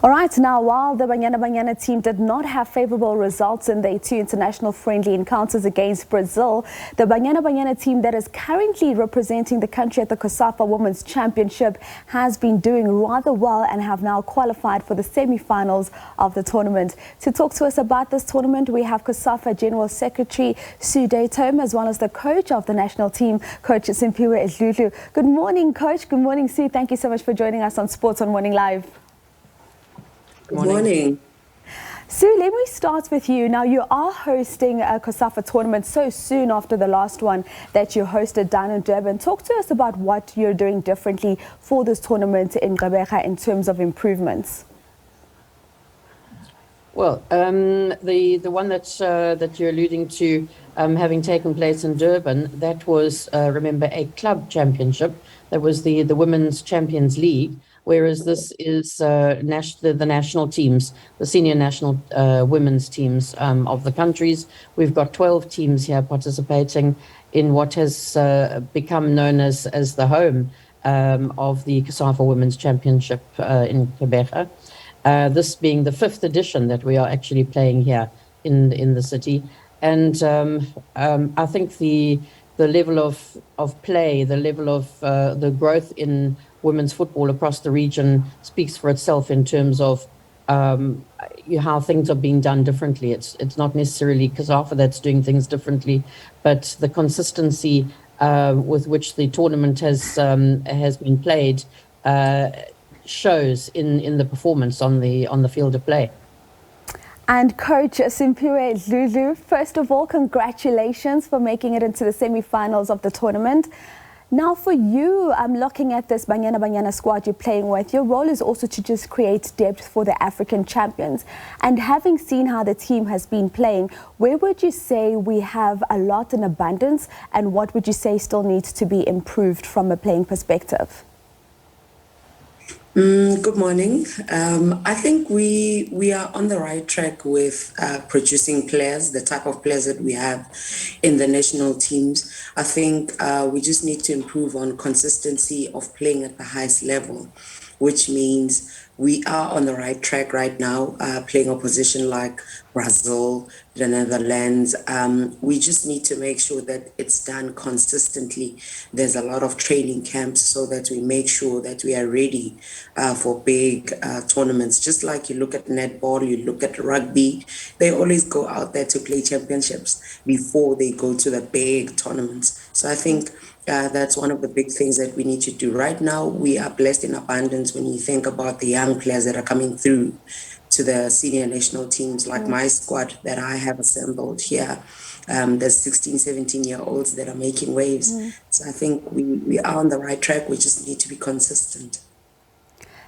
All right, now while the Banyana team did not have favourable results in their two international friendly encounters against Brazil, the Banyana team that is currently representing the country at the COSAFA Women's Championship has been doing rather well and have now qualified for the semi-finals of the tournament. To talk to us about this tournament, we have COSAFA General Secretary Destombes as well as the coach of the national team, Coach Simphiwe Dludlu. Good morning, Coach. Good morning, Sue. Thank you so much for joining us on Sports on Morning Live. Good morning. Sue, let me start with you. Now, you are hosting a COSAFA tournament so soon after the last one that you hosted down in Durban. Talk to us about what you're doing differently for this tournament in Gqeberha in terms of improvements. Well, the one that you're alluding to having taken place in Durban, that was, remember, a club championship. That was the Women's Champions League. Whereas this is the national teams, the senior national women's teams of the countries. We've got 12 teams here participating in what has become known as the home of the COSAFA Women's Championship in Gqeberha. This being the 5th edition that we are actually playing here in the city. And I think the level of play, the level of the growth in women's football across the region speaks for itself in terms of how things are being done differently. It's not necessarily COSAFA that's doing things differently, but the consistency with which the tournament has been played shows in the performance on the field of play. And Coach Simphiwe Dludlu, first of all, congratulations for making it into the semi-finals of the tournament. Now for you, I'm looking at this Banyana squad you're playing with. Your role is also to just create depth for the African champions. And having seen how the team has been playing, where would you say we have a lot in abundance and what would you say still needs to be improved from a playing perspective? Good morning. I think we are on the right track with producing players, the type of players that we have in the national teams. I think we just need to improve on consistency of playing at the highest level, which means we are on the right track right now, playing opposition like Brazil, the Netherlands. We just need to make sure that it's done consistently. There's a lot of training camps so that we make sure that we are ready for big tournaments. Just like you look at netball, you look at rugby, they always go out there to play championships before they go to the big tournaments. So I think that's one of the big things that we need to do. Right now, we are blessed in abundance when you think about the young players that are coming through to the senior national teams, like my squad that I have assembled here. There's 16, 17-year-olds that are making waves. So I think we are on the right track. We just need to be consistent.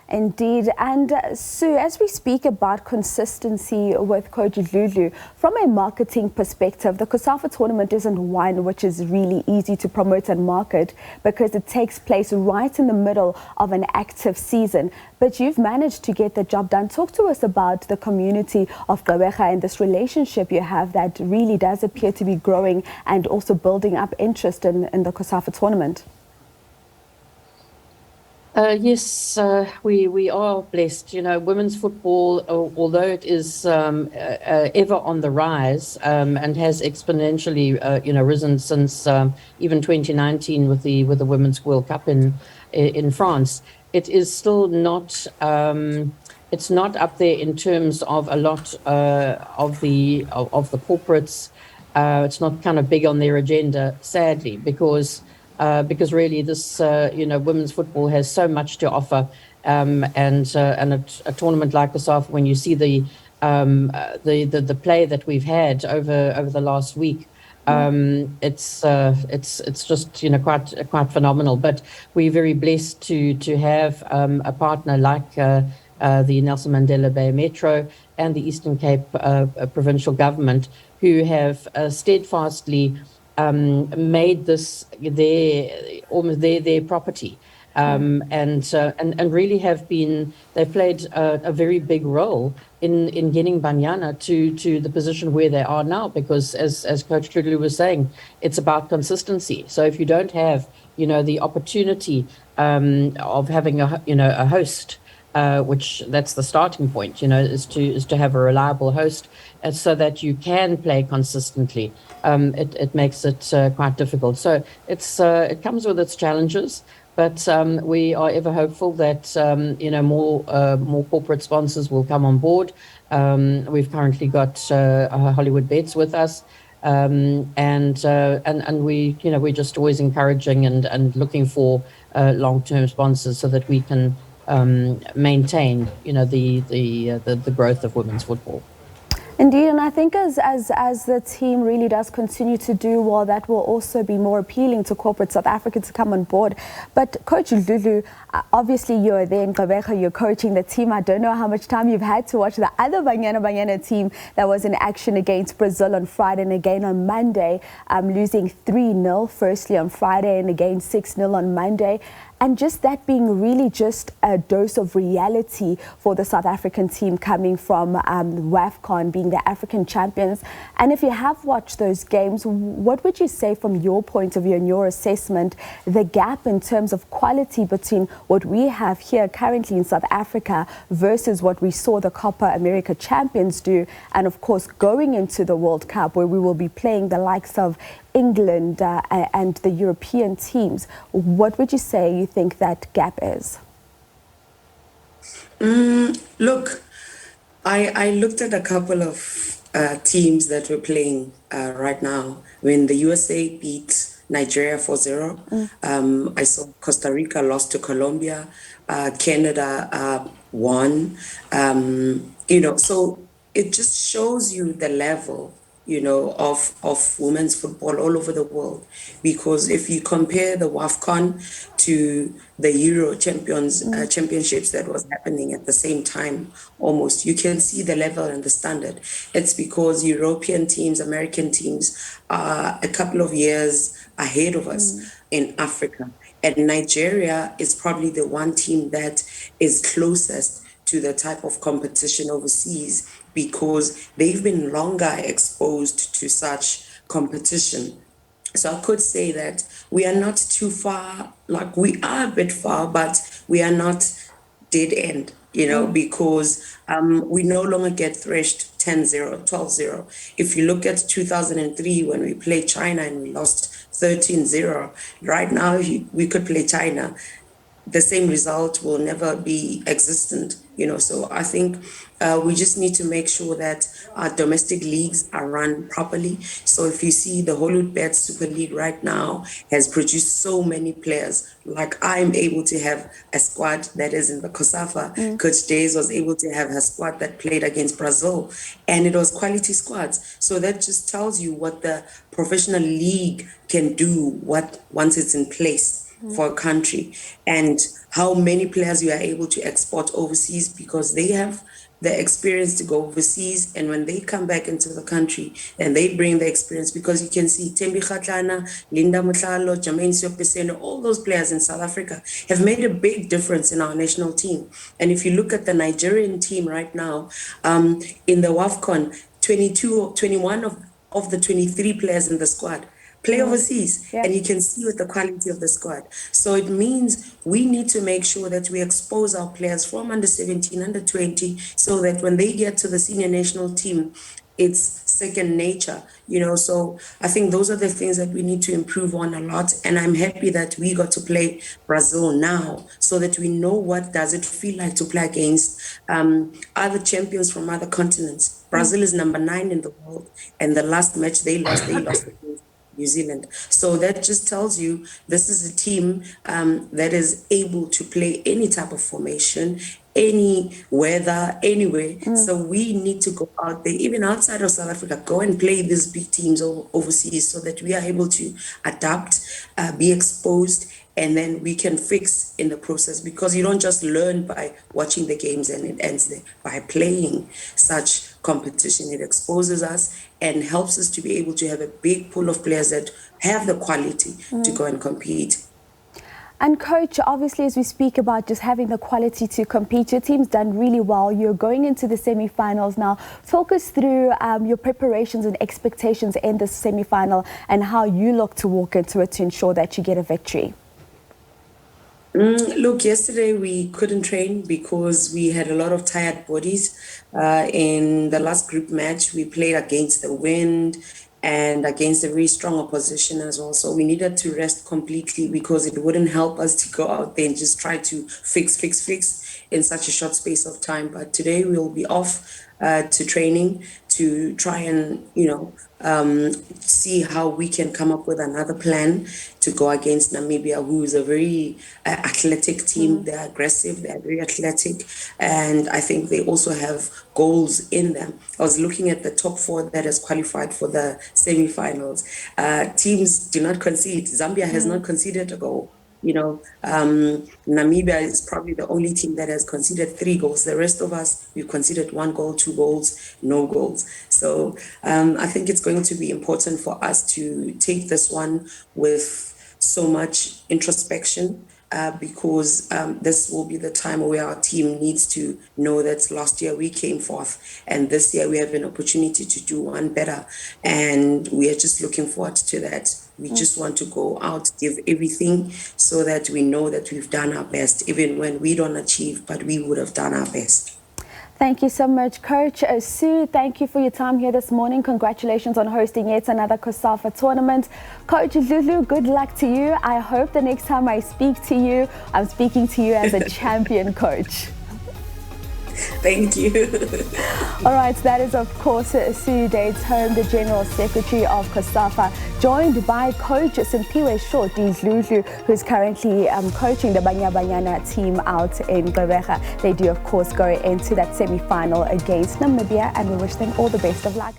Indeed. And Sue, as we speak about consistency with Coach Dludlu, from a marketing perspective, the COSAFA tournament isn't one which is really easy to promote and market because it takes place right in the middle of an active season. But you've managed to get the job done. Talk to us about the community of Gqeberha and this relationship you have that really does appear to be growing and also building up interest in the COSAFA tournament. Yes, we are blessed. You know, women's football, although it is ever on the rise and has exponentially, risen since even 2019 with the Women's World Cup in France, it is still not. It's not up there in terms of a lot of the corporates. It's not kind of big on their agenda, sadly, because really this, women's football has so much to offer, and a tournament like COSAFA, when you see the play that we've had over the last week, it's just quite phenomenal. But we're very blessed to have a partner like the Nelson Mandela Bay Metro and the Eastern Cape provincial government, who have steadfastly made this their property, and really they've played a very big role in getting Banyana to the position where they are now, because as Coach Dludlu was saying, it's about consistency. So if you don't have the opportunity of having a host which that's the starting point, is to have a reliable host, so that you can play consistently. It makes it quite difficult. So it comes with its challenges, but we are ever hopeful that more corporate sponsors will come on board. We've currently got Hollywood Bets with us. And we're just always encouraging and looking for long-term sponsors so that we can maintain, the growth of women's football. Indeed, and I think as the team really does continue to do well, that will also be more appealing to corporate South Africa to come on board. But Coach Dludlu, obviously you're there in Gqeberha, you're coaching the team. I don't know how much time you've had to watch the other Banyana team that was in action against Brazil on Friday and again on Monday, losing 3-0 firstly on Friday and again 6-0 on Monday. And just that being really just a dose of reality for the South African team coming from WAFCON, being the African champions. And if you have watched those games, what would you say from your point of view and your assessment, the gap in terms of quality between what we have here currently in South Africa versus what we saw the Copa America champions do, and of course going into the World Cup where we will be playing the likes of England and the European teams? What would you say you think that gap is? Look, I looked at a couple of teams that were playing right now. When the USA beat Nigeria 4-0, I saw Costa Rica lost to Colombia, Canada won. So it just shows you the level of women's football all over the world. Because if you compare the WAFCON to the Euro championships that was happening at the same time, almost, you can see the level and the standard. It's because European teams, American teams are a couple of years ahead of us in Africa. And Nigeria is probably the one team that is closest to the type of competition overseas, because they've been longer exposed to such competition. So I could say that we are not too far, like we are a bit far, but we are not dead end, because we no longer get thrashed 10-0, 12-0. If you look at 2003 when we played China and we lost 13-0, right now we could play China. The same result will never be existent, So I think we just need to make sure that our domestic leagues are run properly. So if you see the Hollywood Bet Super League right now has produced so many players, like I'm able to have a squad that is in the COSAFA. Coach Days was able to have a squad that played against Brazil, and it was quality squads. So that just tells you what the professional league can do once it's in place for a country, and how many players you are able to export overseas, because they have the experience to go overseas, and when they come back into the country and they bring the experience, because you can see Thembi Kgatlana, Linda Motlhalo, Jermaine Siopeseno, all those players in South Africa have made a big difference in our national team. And if you look at the Nigerian team right now, in the WAFCON, 21 of the 23 players in the squad play overseas, and you can see with the quality of the squad. So it means we need to make sure that we expose our players from under 17, under 20, so that when they get to the senior national team, it's second nature, So I think those are the things that we need to improve on a lot. And I'm happy that we got to play Brazil now, so that we know what does it feel like to play against other champions from other continents. Brazil is number 9 in the world, and the last match they lost against New Zealand. So that just tells you this is a team that is able to play any type of formation, any weather, anywhere. So we need to go out there, even outside of South Africa, go and play these big teams overseas, so that we are able to adapt, be exposed, and then we can fix in the process. Because you don't just learn by watching the games and it ends there. By playing such competition, it exposes us and helps us to be able to have a big pool of players that have the quality to go and compete. And Coach, obviously, as we speak about just having the quality to compete, your team's done really well. You're going into the semi-finals now. Talk us through your preparations and expectations in the semi-final, and how you look to walk into it to ensure that you get a victory. Look, yesterday we couldn't train because we had a lot of tired bodies. In the last group match, we played against the wind and against a very strong opposition as well. So we needed to rest completely because it wouldn't help us to go out there and just try to fix in such a short space of time. But today we'll be off to training to try and, see how we can come up with another plan to go against Namibia, who is a very athletic team. They're aggressive, they're very athletic, and I think they also have goals in them. I was looking at the top four that has qualified for the semifinals. Teams do not concede. Zambia has not conceded a goal. Namibia is probably the only team that has conceded 3 goals. The rest of us, we've conceded 1 goal, 2 goals, no goals. So I think it's going to be important for us to take this one with so much introspection. Because this will be the time where our team needs to know that last year we came forth and this year we have an opportunity to do one better. And we are just looking forward to that. We just want to go out, give everything so that we know that we've done our best, even when we don't achieve, but we would have done our best. Thank you so much, Coach Sue. Thank you for your time here this morning. Congratulations on hosting yet another COSAFA tournament. Coach Dludlu, good luck to you. I hope the next time I speak to you, I'm speaking to you as a champion coach. Thank you. All right, that is, of course, Sue Destombes, the General Secretary of COSAFA, joined by Coach Simphiwe Dludlu, who's currently coaching the Banyana team out in Gqeberha. They do, of course, go into that semi-final against Namibia, and we wish them all the best of luck.